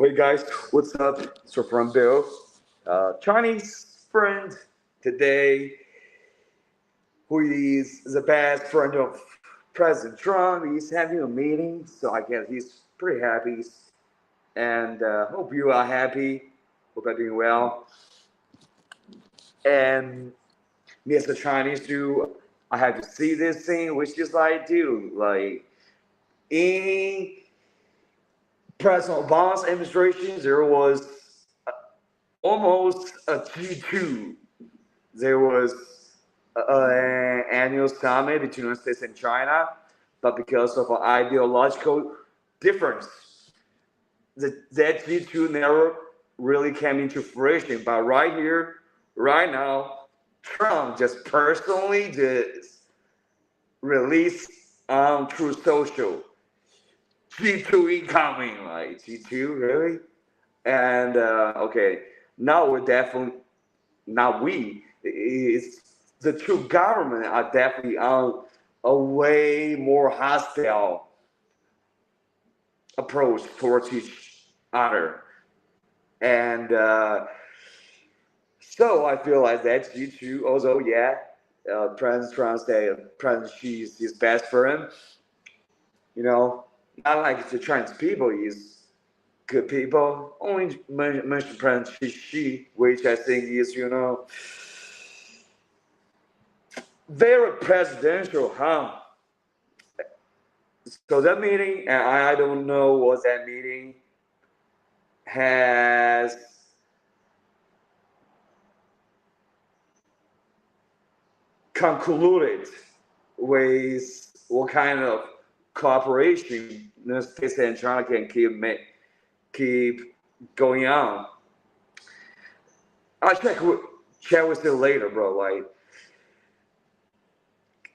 So hey guys, what's up? It's your friend Bill, Chinese friend today, who is the best friend of President Trump. He's having a meeting, so I guess he's pretty happy, and hope you are happy. Hope I'm doing well. And me as a Chinese Jew, I have to see this thing, which is like, dude, like in President Obama's administration, there was almost a G2. There was an annual summit between the United States and China, but because of an ideological difference, that G2 never really came into fruition. But right here, right now, Trump just personally just released on Truth Social, G2 incoming, like G2, really? And okay, now we're definitely, not we, it's the two government are definitely on a way more hostile approach towards each other. And so I feel like that's G2. Also, yeah, President Trump said President Xi is his best friend. You know, not like the Chinese people is good people. Only mention President Xi, which I think is, very presidential, huh? So that meeting, and I don't know what that meeting has concluded with what kind of cooperation the United States and China can keep going on. I'll check with you later, bro. Like,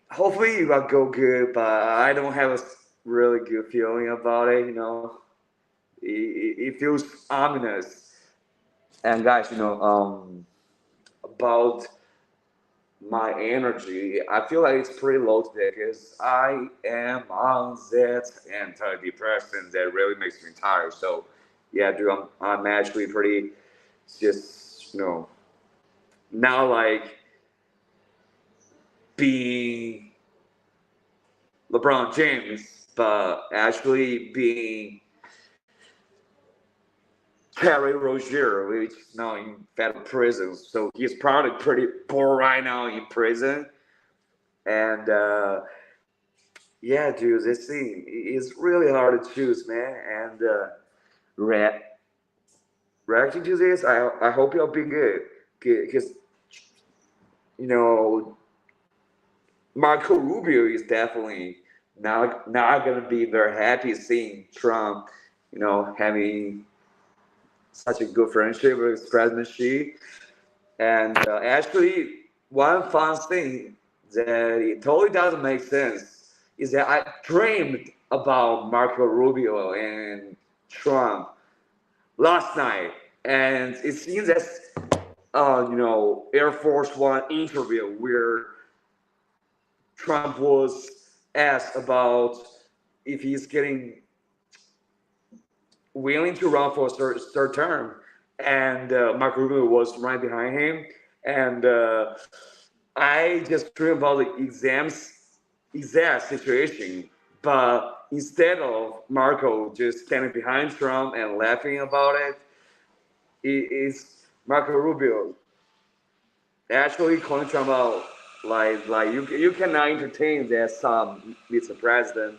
hopefully it will go good, but I don't have a really good feeling about it. It feels ominous. And guys, about my energy, I feel like it's pretty low today because I am on that antidepressant that really makes me tired. So yeah, dude, I'm actually pretty just now like being LeBron James, but actually being Terry Rozier, which is now in federal prison. So he's probably pretty poor right now in prison. And yeah, dude, this thing is really hard to choose, man. And reacting to this, I hope you'll be good. Because, Marco Rubio is definitely not going to be very happy seeing Trump, having such a good friendship with President Xi. And actually, one fun thing that it totally doesn't make sense is that I dreamed about Marco Rubio and Trump last night. And it seems that, Air Force One interview where Trump was asked about if he's getting willing to run for a third term, and Marco Rubio was right behind him. And I just dreamed about the exact situation, but instead of Marco just standing behind Trump and laughing about it, it is Marco Rubio actually calling Trump out. Like you cannot entertain that some Mr. President,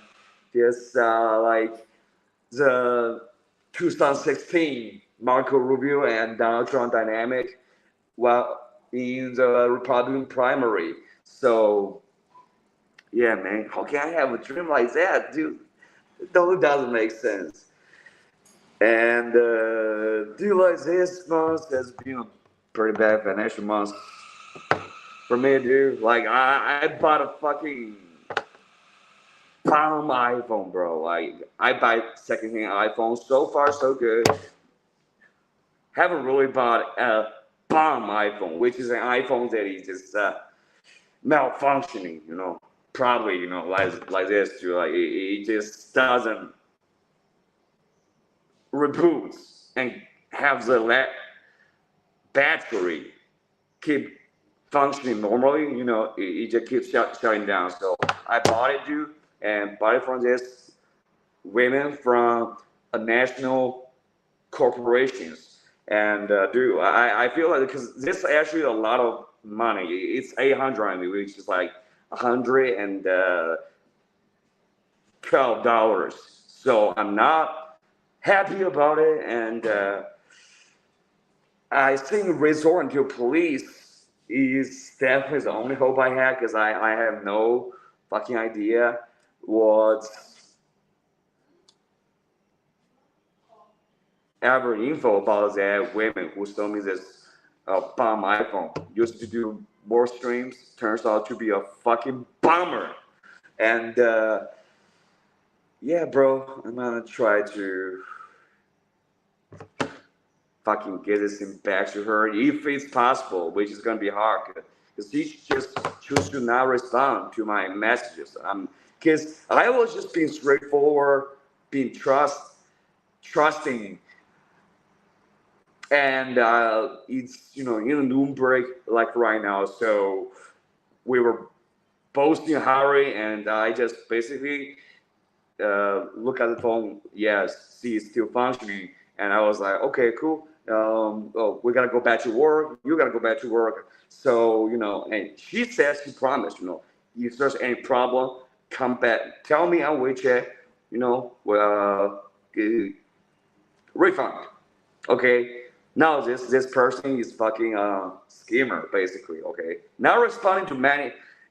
just like the 2016 Marco Rubio and Donald Trump dynamic while in the Republican primary. So yeah, man, how can I have a dream like that, dude? It totally doesn't make sense. And dude, like this month has been a pretty bad financial month for me, dude. Like I bought a fucking bomb iPhone, bro. Like I buy secondhand iPhones. So far, so good. Haven't really bought a bomb iPhone, which is an iPhone that is just malfunctioning. Probably like this, too. Like it just doesn't reboot. and have the battery keep functioning normally, it just keeps shutting down. So I bought it, dude, and bought it from this women from a national corporations. And dude, I feel like because this is actually a lot of money. It's 800, which is like $112. So I'm not happy about it, and I think resorting to police is definitely the only hope I have, because I have no fucking idea what's ever info about that women who told me this bomb iPhone used to do more streams, turns out to be a fucking bummer. And yeah, bro, I'm gonna try to fucking get this thing back to her if it's possible, which is gonna be hard, because she just chooses to not respond to my messages. Because I was just being straightforward, being trusting, and it's in a noon break like right now, so we were both in a hurry, and I just basically look at the phone. Yes, see, it's still functioning, and I was like, okay, cool. Oh, we gotta go back to work. You gotta go back to work. So and she said she promised. If there's any problem, come back. Tell me on WeChat. Refund. Okay. Now this person is fucking schemer basically. Okay. Not responding to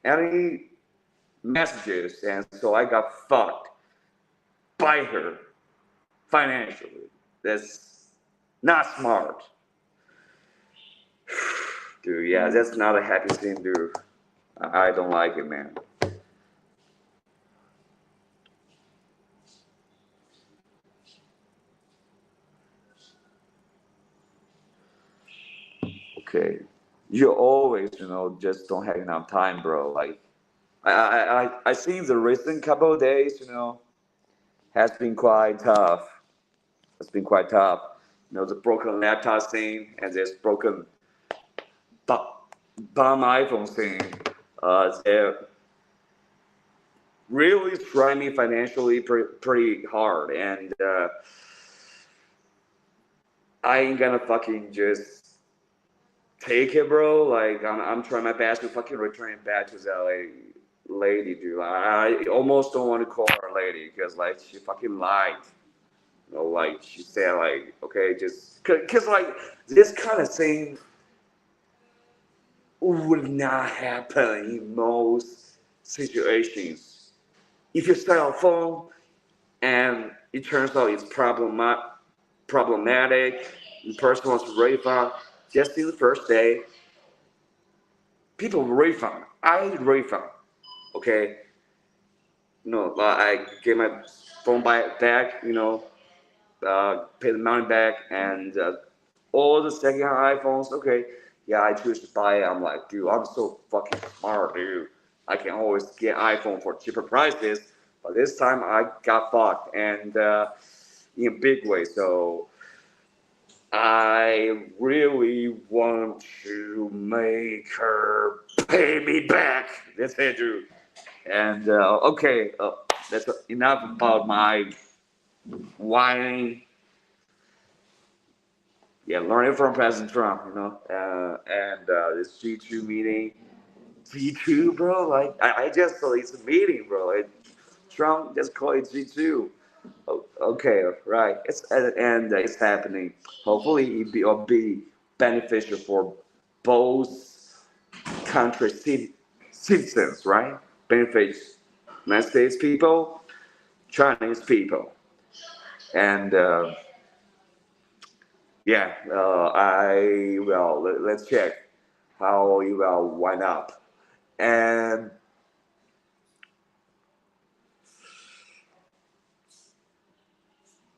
any messages, and so I got fucked by her financially. That's not smart. Dude, yeah, that's not a happy thing, dude. I don't like it, man. Okay. You always, just don't have enough time, bro. Like, I think the recent couple of days, has been quite tough. It's been quite tough. The broken laptop thing and this broken bomb iPhone thing. They really tried me financially pretty hard, and I ain't gonna fucking just take it, bro. Like I'm trying my best to fucking return it back to that lady, dude. I almost don't want to call her lady, because like she fucking lied. Like she said, like, okay, just cause like this kind of thing would not happen in most situations. If you sell a phone and it turns out it's problematic, the person wants to refund, just in the first day, people refund. I refund, okay? I get my phone back, pay the money back, and all the second-hand iPhones, okay, yeah, I choose to buy it. I'm like, dude, I'm so fucking smart, dude. I can always get iPhone for cheaper prices, but this time I got fucked, and in a big way. So I really want to make her pay me back. That's it, dude. And okay, that's enough about my whining. Yeah, learning from President Trump, and this G2 meeting. G2, bro, like, I just thought it's a meeting, bro. Trump just called it G2. Okay, right. And it's happening. Hopefully, it'll be beneficial for both country citizens, right? Benefits United States people, Chinese people, and yeah. Let's check how it will wind up. And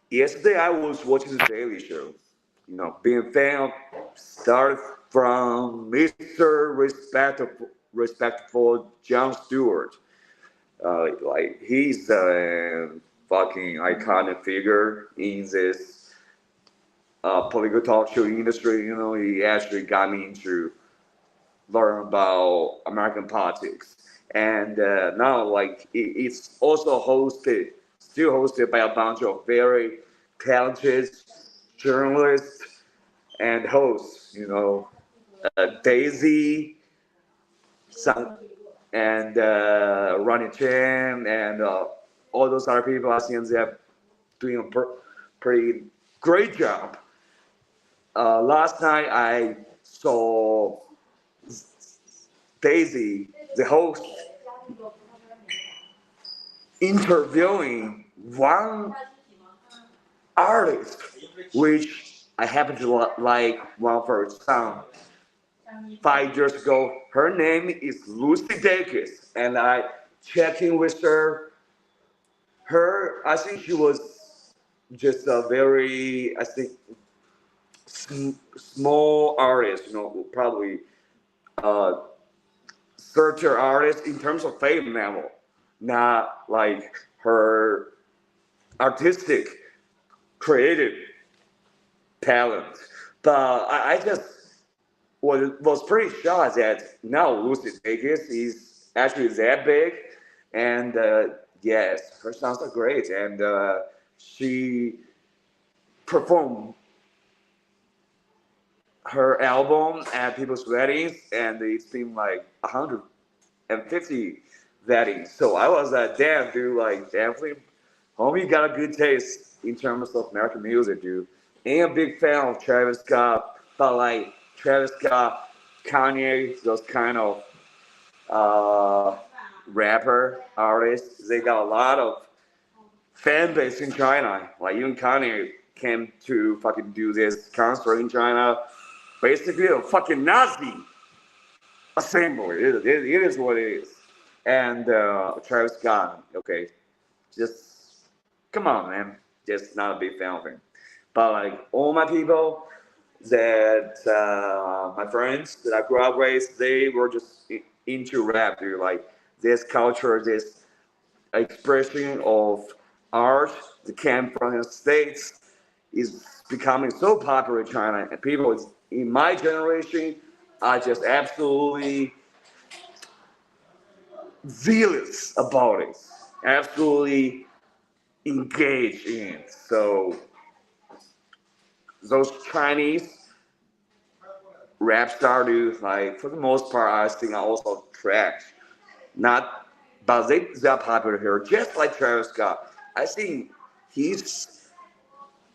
yesterday I was watching the Daily Show. Being a fan started from Mr. Respectful Jon Stewart. Like he's a fucking iconic figure in this political talk show industry. You know, he actually got me into learn about American politics. And now, like, it's also still hosted by a bunch of very talented journalists and hosts. You know, Daisy, Sang, and Ronnie Chan, and all those other people. I think they're doing a pretty great job. Last night I saw Daisy, the host, interviewing one artist, which I happen to like one of her songs 5 years ago. Her name is Lucy Dacus, and I checked in with her. I think she was just a very, I think, small artist, you know, probably uh, searcher artist in terms of fame level, not like her artistic, creative talent. But I just was pretty shocked that now Lucy Dacus is actually that big, and yes, her songs are great, and she performed her album at people's weddings, and it's been like 150 weddings. So I was like, damn, dude, like definitely, homie got a good taste in terms of American music, dude. Ain't a big fan of Travis Scott, but like Travis Scott, Kanye, those kind of uh, rapper artists, they got a lot of fan base in China. Like even Kanye came to fucking do this concert in China. Basically, a fucking Nazi assembly. It is what it is. And Travis Scott, okay, just come on, man. Just not a big fan of him. But like all my people that my friends that I grew up with, they were just into rap, dude. Like this culture, this expression of art that came from the States is becoming so popular in China, and people in my generation are just absolutely zealous about it, absolutely engaged in it. So those Chinese rap stars, like for the most part, I think are also trash. Not, but they're popular here, just like Travis Scott. I think his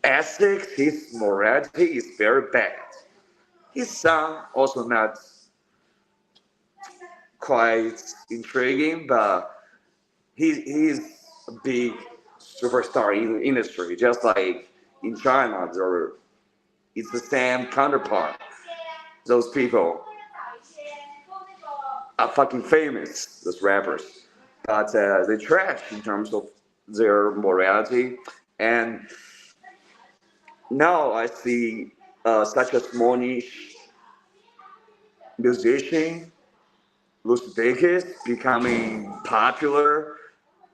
ethics, his morality is very bad. His song also not quite intriguing, but he's a big superstar in the industry. Just like in China, it's the same counterpart. Those people are fucking famous, those rappers, but they trash in terms of their morality. And now I see such a small niche musician, Uzbekis, becoming popular,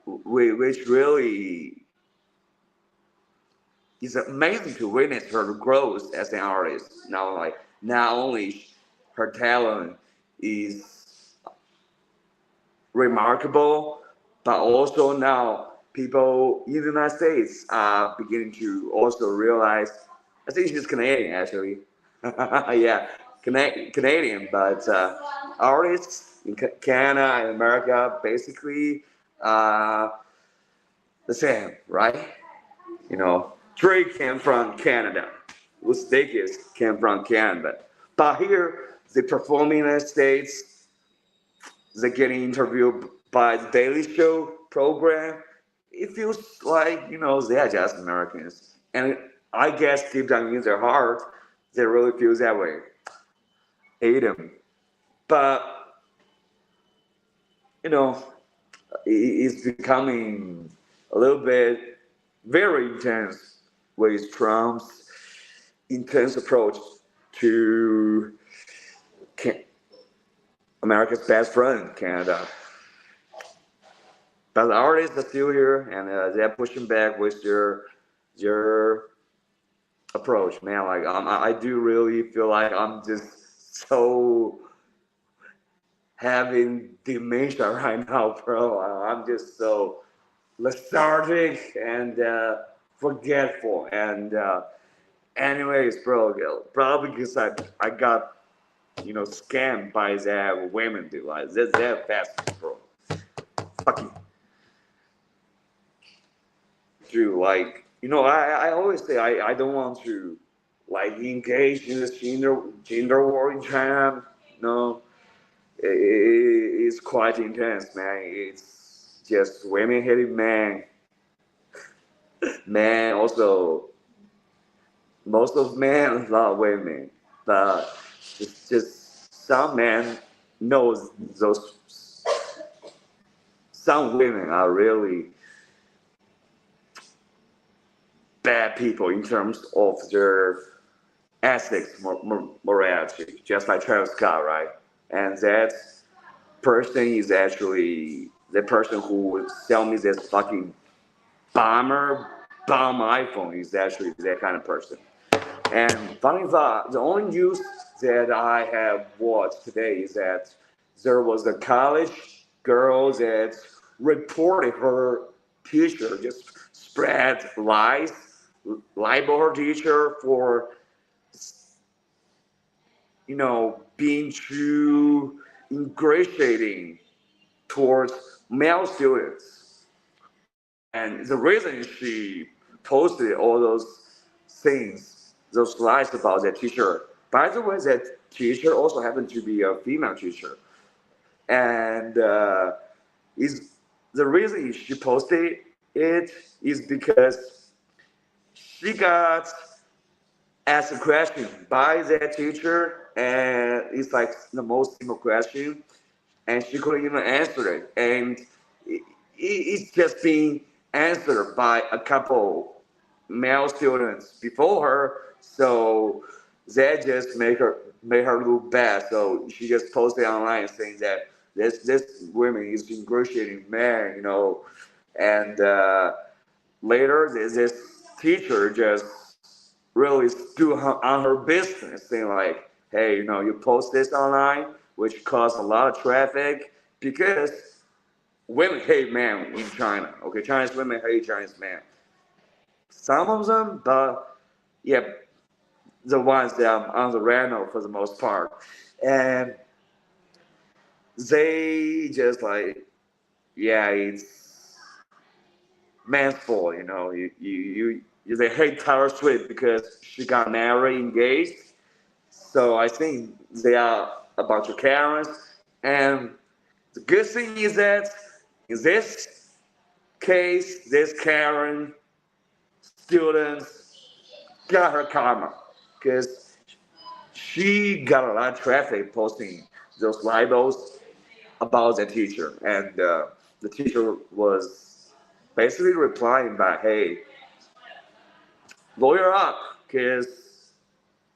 which really is amazing to witness her growth as an artist. Now, like not only her talent is remarkable, but also now people in the United States are beginning to also realize. I think she's Canadian, actually. Yeah, Canadian, but artists in Canada and America basically uh, the same, right? You know, Drake came from Canada, Uzbekis came from Canada, but here they perform in the United States. They getting interviewed by the Daily Show program. It feels like they are just Americans, and I guess deep down in their heart, they really feel that way. Hate them, but you know, it's becoming a little bit very intense with Trump's intense approach to America's best friend, Canada. But the artists are still here, and they're pushing back with their approach, man. Like I do really feel like I'm just so having dementia right now, bro. I'm just so lethargic and forgetful. And anyways, bro, probably because I got scammed by that women, dude. Like that fast, bro. Fucking dude. Like I always say I don't want to like engage in this gender war in China. No, it's quite intense, man. It's just women hating men. Men also, most of men love women, but it's just some men knows those. Some women are really bad people in terms of their ethics, morality, just like Travis Scott, right? And that person is actually the person who would sell me this fucking bomb iPhone is actually that kind of person. And funny thought, the only news that I have watched today is that there was a college girl that reported her teacher just spread lies, libel her teacher for being too ingratiating towards male students. And the reason she posted all those things, those lies about that teacher, by the way, that teacher also happened to be a female teacher. And is the reason she posted it is because she got asked a question by that teacher, and it's like the most simple question, and she couldn't even answer it. And it's just being answered by a couple male students before her, so that just made her look bad. So she just posted online saying that this woman is ingratiating man, and later this teacher just really stood on her business, saying like, hey, you post this online, which caused a lot of traffic because women hate men in China. Okay, Chinese women hate Chinese men. Some of them, but yeah, the ones that are on the radar for the most part, and they just like, yeah, it's man's fault. They hate Taylor Swift because she got married, engaged. So I think they are a bunch of Karens, and the good thing is that in this case, this Karen students got her karma because she got a lot of traffic posting those libels about the teacher, and the teacher was basically replying by, "Hey, lawyer up," because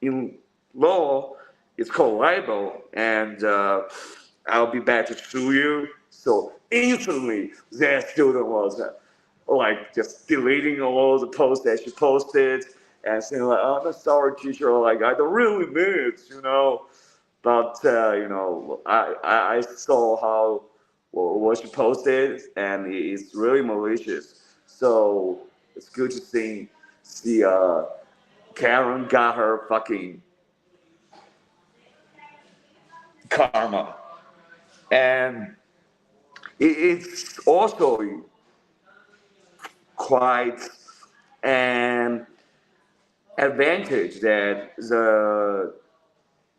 in law it's called libel, and I'll be back to sue you. So instantly, that student was like just deleting all the posts that she posted and saying like, "Oh, I'm sorry, teacher. Like, I don't really mean it. But I saw how what she posted, and it's really malicious. So it's good to see Karen got her fucking karma, and it's also quite an advantage that the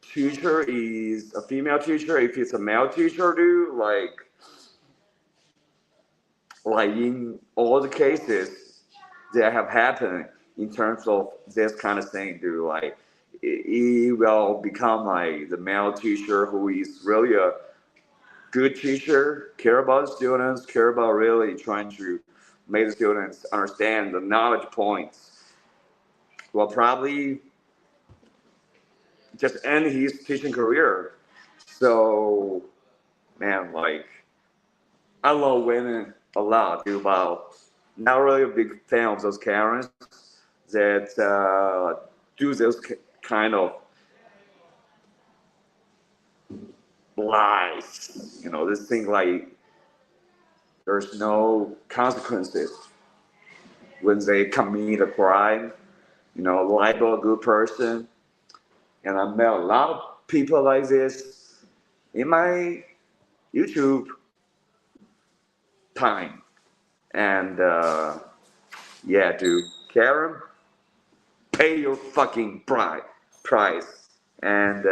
teacher is a female teacher. If it's a male teacher, dude, like in all the cases that have happened in terms of this kind of thing, dude, like it will become like the male teacher who is really a good teacher, care about the students, care about really trying to make the students understand the knowledge points, will probably just end his teaching career. So, man, like, I love women a lot, dude, but not really a big fan of those Karens. that do this kind of lies. This thing like there's no consequences when they commit a crime. Libel a good person. And I met a lot of people like this in my YouTube time. And yeah, dude, Karen, pay your fucking price. And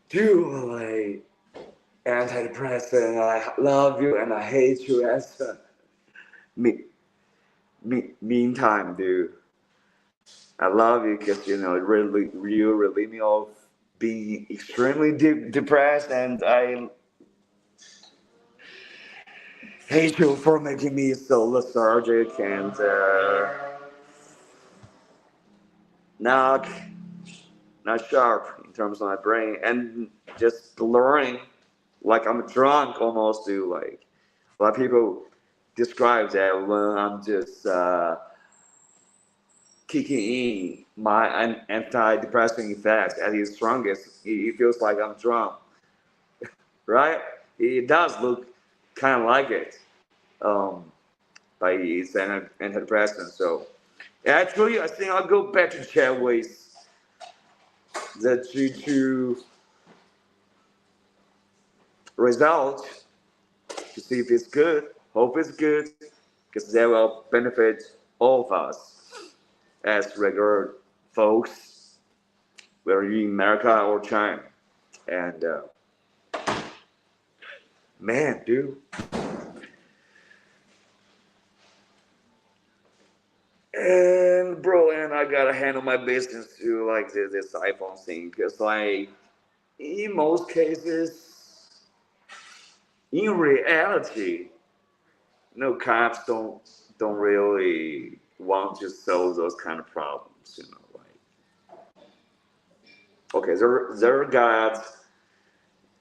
dude, like antidepressant, I love you and I hate you as meantime, dude. I love you because you relieve me of being extremely depressed, and I hate you for making me so lethargic and not sharp in terms of my brain, and just blurring, like I'm drunk almost. To like a lot of people describe that when I'm just kicking in my antidepressant effects at its strongest, it feels like I'm drunk, right? It does look kind of like it, but it's an antidepressant. So actually, I think I'll go back to chat with the G2 result to see if it's good. Hope it's good, because that will benefit all of us as regular folks, whether you're in America or China. And man, dude. And bro, and I gotta handle my business too, like this iPhone thing, because like in most cases, in reality, cops don't really want to solve those kind of problems, like okay,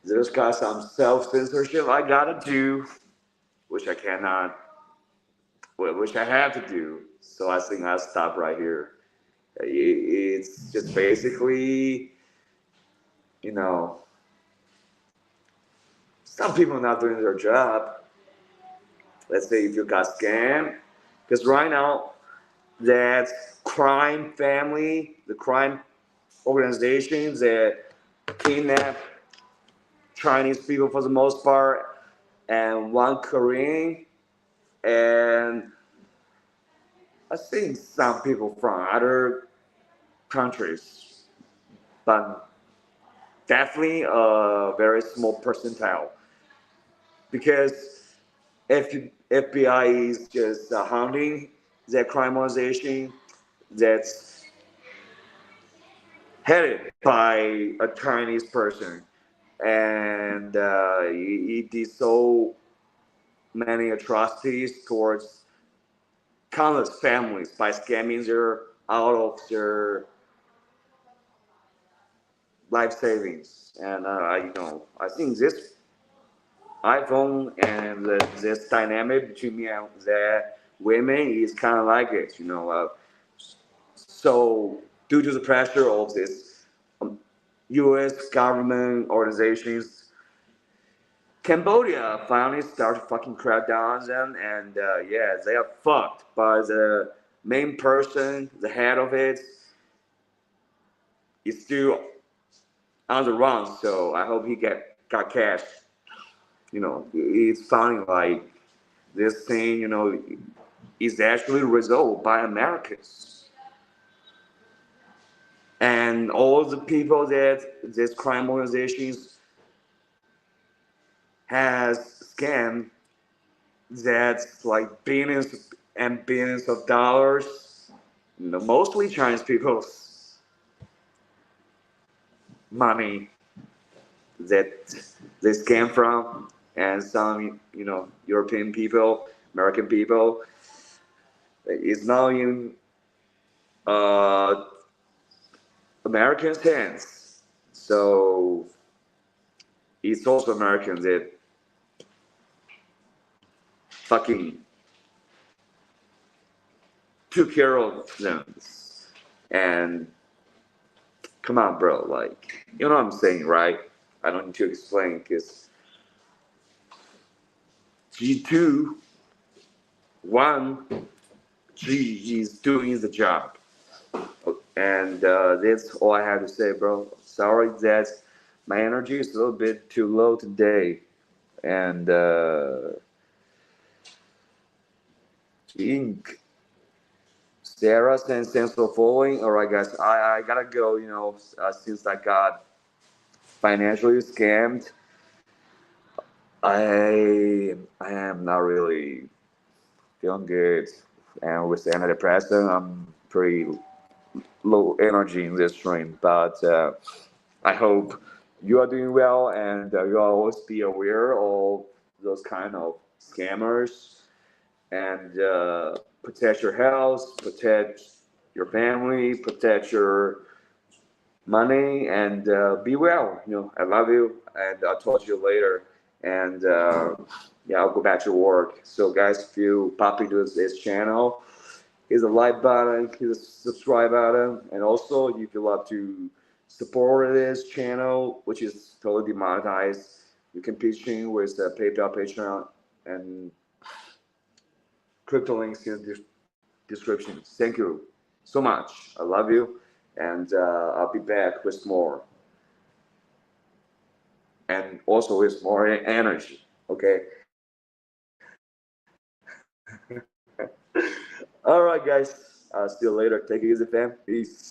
there's got some self-censorship I gotta do, which I cannot, which I have to do. So I think I'll stop right here. It's just basically, some people not doing their job. Let's say if you got scammed, because right now that crime family, the crime organizations that kidnap Chinese people for the most part, and one Korean, and I think some people from other countries, but definitely a very small percentile, because FBI is just hunting that crime organization that's headed by a Chinese person, and he did so many atrocities towards countless families by scamming their out of their life savings. And I think this iPhone and this dynamic between me and the women is kind of like it, so due to the pressure of this U.S. government organizations, Cambodia finally started fucking crack down on them, and yeah, they are fucked. But the main person, the head of it, is still on the run. So I hope he got cash. It's funny, like this thing, is actually resolved by Americans. And all the people that these crime organizations has scammed, that's like billions and billions of dollars, mostly Chinese people's money that they scam from, and some, European people, American people, it's now in uh, Americans' hands. So it's also Americans that fucking took care of them. And come on, bro, like, you know what I'm saying, right? I don't need to explain because G2, 1, G is doing the job. And that's all I have to say, bro. Sorry that my energy is a little bit too low today. And Ink, Sarah, thanks for following. All right, guys, I gotta go. Since I got financially scammed, I am not really feeling good, and with antidepressant, I'm pretty low energy in this stream. But I hope you are doing well, and you always be aware of those kind of scammers, and protect your health, protect your family, protect your money, and be well. I love you, and I'll talk to you later. And yeah, I'll go back to work. So, guys, if you pop into this channel, hit the like button, hit the subscribe button, and also if you love to support this channel, which is totally demonetized, you can pitch in with the PayPal, Patreon, and crypto links in the description. Thank you so much. I love you, and I'll be back with more, and also with more energy. Okay. All right, guys. See you later. Take it easy, fam. Peace.